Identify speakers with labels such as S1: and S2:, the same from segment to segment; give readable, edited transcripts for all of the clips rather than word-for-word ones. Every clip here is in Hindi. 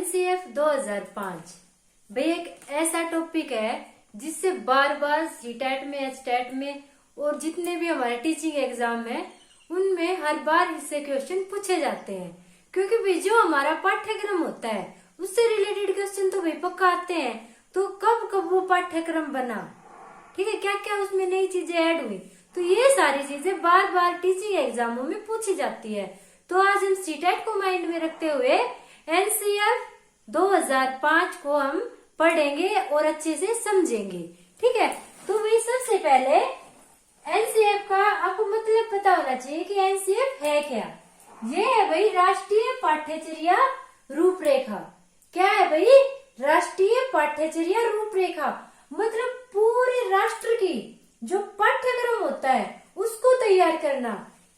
S1: एनसीएफ 2005 भाई एक ऐसा टॉपिक है जिससे बार बार सीटेट में, एचटेट में और जितने भी हमारे टीचिंग एग्जाम है उनमें हर बार इससे क्वेश्चन पूछे जाते हैं। क्योंकि भाई जो हमारा पाठ्यक्रम होता है उससे रिलेटेड क्वेश्चन तो भाई पक्का आते हैं। तो कब कब वो पाठ्यक्रम बना, ठीक है, क्या क्या उसमें नई चीजें ऐड हुई, तो ये सारी चीजें बार बार टीचिंग एग्जामों में पूछी जाती है। तो आज हम सीटेट को माइंड में रखते हुए एनसीएफ 2005 को हम पढ़ेंगे और अच्छे से समझेंगे, ठीक है। तो भाई सबसे पहले एनसीएफ का आपको मतलब पता होना चाहिए कि एनसीएफ है क्या। ये है भाई राष्ट्रीय पाठ्यचर्या रूपरेखा। क्या है भाई? राष्ट्रीय पाठ्यचर्या रूपरेखा मतलब पूरे राष्ट्र की जो पाठ्यक्रम होता है उसको तैयार करना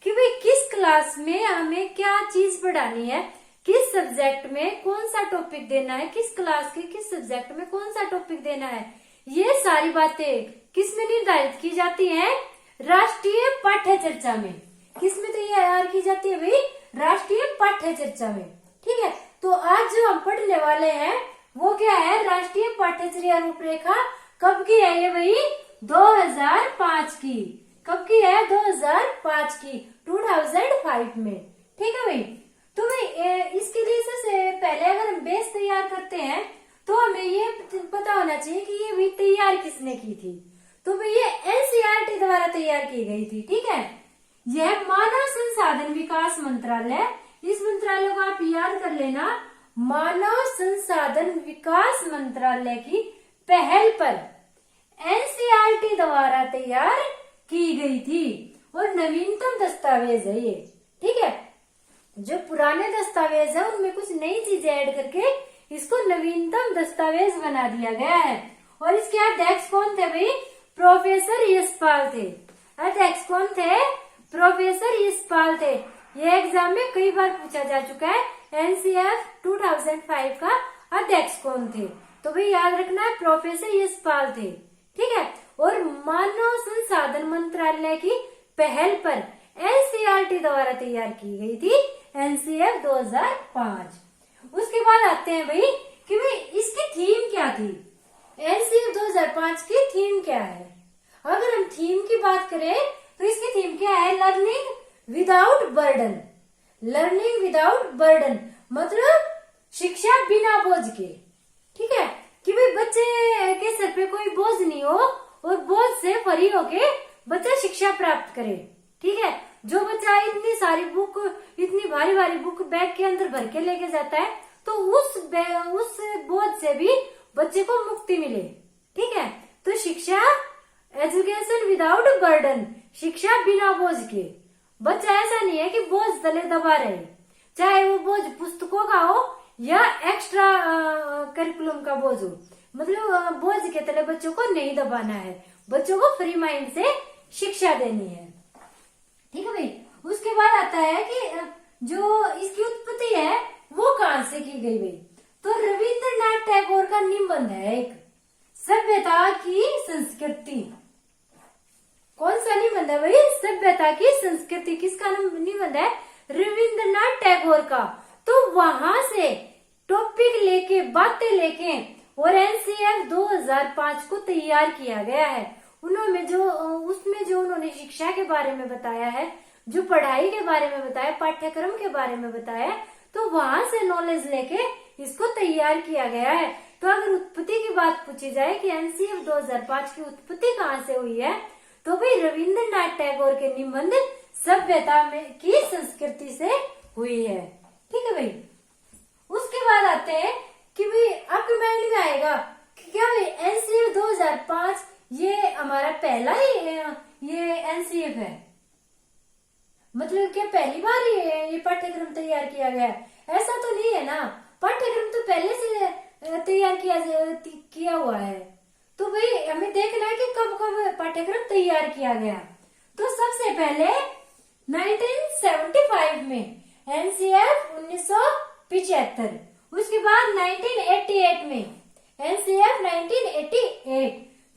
S1: कि भाई किस क्लास में हमें क्या चीज पढ़ानी है, किस सब्जेक्ट में कौन सा टॉपिक देना है, किस क्लास के किस सब्जेक्ट में कौन सा टॉपिक देना है। ये सारी बातें किसमें निर्धारित की जाती हैं? राष्ट्रीय पाठ्यचर्या में। किसमें तैयार की जाती है भाई? राष्ट्रीय पाठ्यचर्या में, ठीक है। तो आज जो हम पढ़ने वाले हैं वो क्या है? राष्ट्रीय पाठ्यचर्या रूपरेखा। कब की है ये भाई? 2005 की। कब की है? 2005 की, 2005 में, ठीक है भाई। तो भाई इसके लिए सबसे पहले अगर हम बेस तैयार करते हैं तो हमें ये पता होना चाहिए कि ये भी तैयार किसने की थी। तो भाई ये एनसीईआरटी द्वारा तैयार की गई थी, ठीक है। यह मानव संसाधन विकास मंत्रालय, इस मंत्रालय को आप याद कर लेना, मानव संसाधन विकास मंत्रालय की पहल पर एनसीईआरटी द्वारा तैयार की गई थी और नवीनतम दस्तावेज है ये, ठीक है। जो पुराने दस्तावेज है उनमें कुछ नई चीजें ऐड करके इसको नवीनतम दस्तावेज बना दिया गया है। और इसके अध्यक्ष कौन थे भाई? प्रोफेसर यशपाल थे। अध्यक्ष कौन थे? प्रोफेसर यशपाल थे। यह एग्जाम में कई बार पूछा जा चुका है, एनसीएफ 2005 का अध्यक्ष कौन थे। तो भाई याद रखना है प्रोफेसर यशपाल थे, ठीक है। और मानव संसाधन मंत्रालय की पहल पर एनसीईआरटी द्वारा तैयार की गई थी एनसीएफ 2005। उसके बाद आते हैं भाई कि भाई इसकी थीम क्या थी। एनसीएफ 2005 की थीम क्या है? अगर हम थीम की बात करें तो इसकी थीम क्या है? Learning without burden. Learning without burden मतलब शिक्षा बिना बोझ के, ठीक है। कि भाई बच्चे के सर पे कोई बोझ नहीं हो और बोझ से फ्री होके बच्चा शिक्षा प्राप्त करे, ठीक है। जो बच्चा इतनी सारी बुक, इतनी भारी भारी बुक बैग के अंदर भर के लेके जाता है तो उस बोझ से भी बच्चे को मुक्ति मिले, ठीक है। तो शिक्षा, एजुकेशन विदाउट बर्डन, शिक्षा बिना बोझ के। बच्चा ऐसा नहीं है कि बोझ तले दबा रहे, चाहे वो बोझ पुस्तकों का हो या एक्स्ट्रा करिकुलम का बोझ हो, मतलब बोझ के तले बच्चों को नहीं दबाना है, बच्चों को फ्री माइंड से शिक्षा देनी है, ठीक है भाई। उसके बाद आता है कि जो इसकी उत्पत्ति है वो कहां से की गई भाई? तो रविंद्रनाथ टैगोर का निबंध है एक, सभ्यता की संस्कृति। कौन सा निबंध है भाई? सभ्यता की संस्कृति। किसका निबंध है? रविंद्रनाथ टैगोर का। तो वहां से टॉपिक लेके, बातें लेके और एनसीएफ 2005 को तैयार किया गया है। उसमें जो उन्होंने शिक्षा के बारे में बताया है, जो पढ़ाई के बारे में बताया, पाठ्यक्रम के बारे में बताया, तो वहां से नॉलेज लेके इसको तैयार किया गया है। तो अगर उत्पत्ति की बात पूछी जाए कि एनसीएफ 2005 की उत्पत्ति कहाँ से हुई है, तो भाई रविंद्रनाथ टैगोर के निबंध सभ्यता में की संस्कृति से हुई है, ठीक है भाई। उसके बाद आते हैं कि भाई आपके माइंड में आएगा कि क्या भाई एनसीएफ 2005 ये हमारा पहला ही ये एनसीएफ है, मतलब क्या पहली बार ये पाठ्यक्रम तैयार किया गया है? ऐसा तो नहीं है ना, पाठ्यक्रम तो पहले से तैयार किया हुआ है। तो भाई हमें देखना है कि कब कब पाठ्यक्रम तैयार किया गया। तो सबसे पहले 1975 में एनसीएफ 1975, उसके बाद 1988 में एनसीएफ 1988,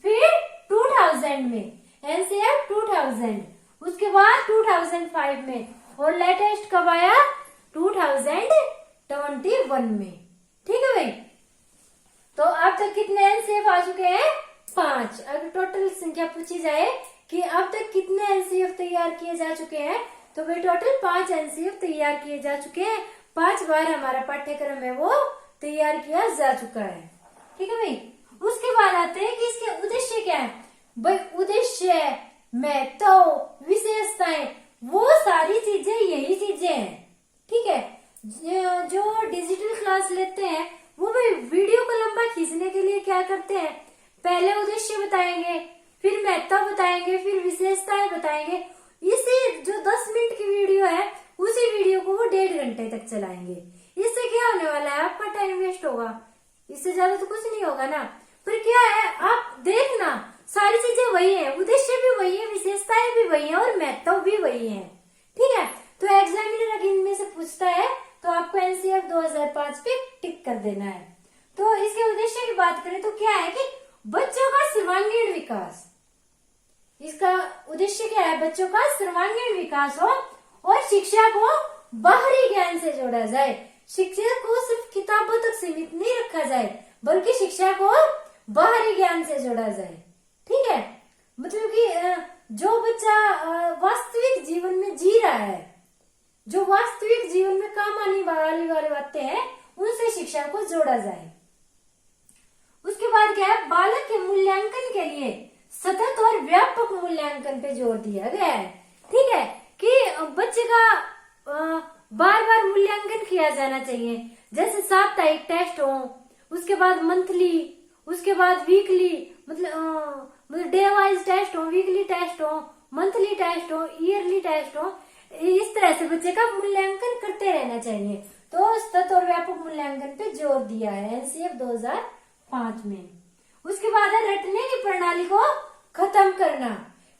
S1: फिर 2000 में एनसीएफ 2000, उसके बाद 2005 में, और लेटेस्ट कब आया? 2021 में, ठीक है भाई। तो अब तक कितने एनसीएफ आ चुके हैं? 5। अगर टोटल संख्या पूछी जाए कि अब तक कितने एनसीएफ तैयार किए जा चुके हैं, तो भाई टोटल 5 एनसीएफ तैयार किए जा चुके हैं। 5 बार हमारा पाठ्यक्रम है वो तैयार किया जा चुका है। ठीक है भाई। उसके बाद आते हैं कि इसके उद्देश्य क्या है। भाई उद्देश्य, महत्व, विशेषताएं, वो सारी चीजें यही चीजें हैं। ठीक है। जो डिजिटल क्लास लेते हैं वो भाई वीडियो को लंबा खींचने के लिए क्या करते हैं, पहले उद्देश्य बताएंगे, फिर महत्व बताएंगे, फिर विशेषताएं बताएंगे। इसी जो 10 मिनट की वीडियो है उसी वीडियो को वो 1.5 घंटे तक चलाएंगे। इससे क्या होने वाला है, आपका टाइम वेस्ट होगा, इससे ज्यादा तो कुछ नहीं होगा ना। पर क्या है, आप देखना सारी चीजें वही है, उद्देश्य भी वही है, विशेषताएं भी वही है और महत्व भी वही है। ठीक है। तो एग्जामिनर अगर इनमें से पूछता है तो आपको एनसीएफ 2005 पे टिक कर देना है। तो इसके उद्देश्य की बात करें तो क्या है कि बच्चों का सर्वांगीण विकास। इसका उद्देश्य क्या है, बच्चों का सर्वांगीण विकास हो और शिक्षा को बाहरी ज्ञान से जोड़ा जाए। शिक्षा को सिर्फ किताबों तक सीमित नहीं रखा जाए, बल्कि शिक्षा को बाहरी ज्ञान से जोड़ा जाए। ठीक है। मतलब कि जो बच्चा वास्तविक जीवन में जी रहा है, जो वास्तविक जीवन में काम आने वाली बातें हैं, उनसे शिक्षा को जोड़ा जाए। उसके बाद क्या है, बालक के मूल्यांकन के लिए सतत और व्यापक मूल्यांकन पे जोर दिया गया है। ठीक है। कि बच्चे का बार बार मूल्यांकन किया जाना चाहिए। जैसे साप्ताहिक टेस्ट हो, उसके बाद मंथली, उसके बाद वीकली, मतलब डे वाइज टेस्ट हो, वीकली टेस्ट हो, मंथली टेस्ट हो, ईयरली टेस्ट हो। इस तरह से बच्चे का मूल्यांकन करते रहना चाहिए। तो सतत और व्यापक मूल्यांकन पे जोर दिया है एनसीएफ 2005 में। उसके बाद है रटने की प्रणाली को खत्म करना।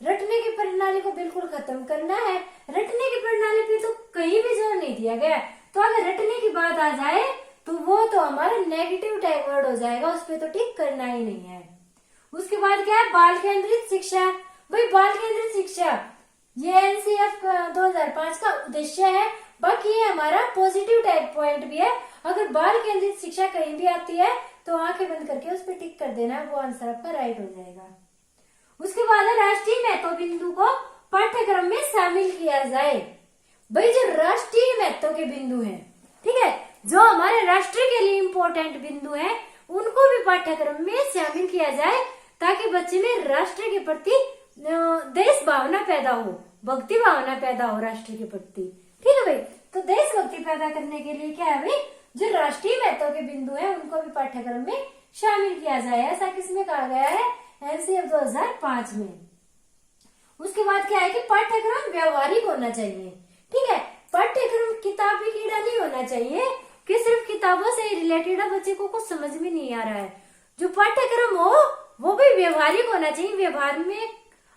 S1: रटने की प्रणाली को बिल्कुल खत्म करना है। रटने की प्रणाली पे तो कहीं भी जोर नहीं दिया गया। तो अगर रटने की बात आ जाए तो वो तो हमारा नेगेटिव टैग वर्ड हो जाएगा, उस पर तो टिक करना ही नहीं है। उसके बाद क्या है, बाल केंद्रित शिक्षा। भाई बाल केंद्रित शिक्षा ये एनसीएफ 2005 का उद्देश्य है। बाकी ये हमारा पॉजिटिव टैग पॉइंट भी है। अगर बाल केंद्रित शिक्षा कहीं भी आती है तो आंखें बंद करके उस पर टिक कर देना, वो आंसर आपका राइट हो जाएगा। उसके बाद है राष्ट्रीय महत्व बिंदु को पाठ्यक्रम में शामिल किया जाए। भाई जो राष्ट्रीय महत्व के बिंदु हैं, ठीक है, जो हमारे राष्ट्र के लिए इम्पोर्टेंट बिंदु हैं, उनको भी पाठ्यक्रम में शामिल किया जाए, ताकि बच्चे में राष्ट्र के प्रति देश भावना पैदा हो, भक्ति भावना पैदा हो राष्ट्र के प्रति। ठीक है भाई। तो देशभक्ति पैदा करने के लिए क्या है भाई, जो राष्ट्रीय महत्व के बिंदु हैं उनको भी पाठ्यक्रम में शामिल किया जाए। ऐसा किसमें कहा गया है, एनसीएफ 2005 में। उसके बाद क्या है कि पाठ्यक्रम व्यवहारिक होना चाहिए। ठीक है। पाठ्यक्रम किताबी कीड़ा नहीं होना चाहिए कि सिर्फ किताबों से रिलेटेड बच्चे को कुछ समझ में नहीं आ रहा है। जो पाठ्यक्रम हो वो भी व्यवहारिक होना चाहिए। व्यवहार में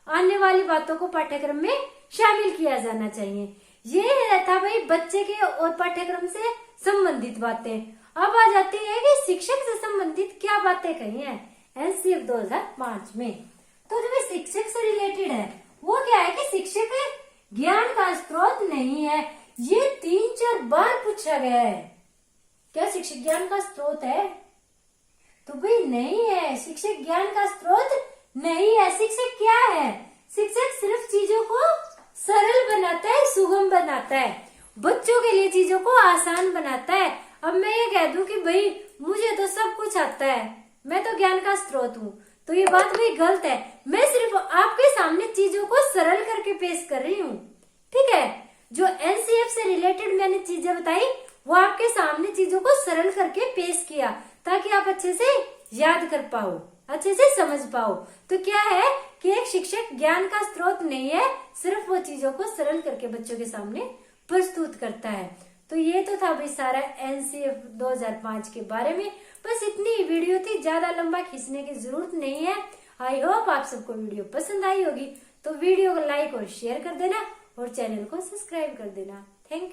S1: आने वाली बातों को पाठ्यक्रम में शामिल किया जाना चाहिए। ये था भाई बच्चे के और पाठ्यक्रम से संबंधित बातें। अब आ जाती है कि शिक्षक से संबंधित क्या बातें कही हैं एनसीएफ 2005 में। तो जो शिक्षक से रिलेटेड है वो क्या है कि शिक्षक ज्ञान का स्रोत नहीं है। ये 3-4 बार पूछा गया है, क्या शिक्षक ज्ञान का स्रोत है? तो भाई नहीं है, शिक्षक ज्ञान का स्रोत नहीं है। शिक्षक क्या है, शिक्षक सिर्फ चीजों को सरल बनाता है, सुगम बनाता है, बच्चों के लिए चीजों को आसान बनाता है। अब मैं ये कह दूं कि भाई मुझे तो सब कुछ आता है, मैं तो ज्ञान का स्रोत हूँ, तो ये बात भाई गलत है। मैं सिर्फ आपके सामने चीजों को सरल करके पेश कर रही हूँ। ठीक है। जो एनसीएफ से रिलेटेड मैंने चीजें बताई वो आपके सामने चीजों को सरल करके पेश किया, ताकि आप अच्छे से याद कर पाओ, अच्छे से समझ पाओ। तो क्या है कि एक शिक्षक ज्ञान का स्रोत नहीं है, सिर्फ वो चीजों को सरल करके बच्चों के सामने प्रस्तुत करता है। तो ये तो था भाई सारा एनसीएफ 2005 के बारे में। बस इतनी वीडियो थी, ज्यादा लंबा खींचने की जरूरत नहीं है। आई होप आप सबको वीडियो पसंद आई होगी। तो वीडियो को लाइक और शेयर कर देना और चैनल को सब्सक्राइब कर देना। Thank you.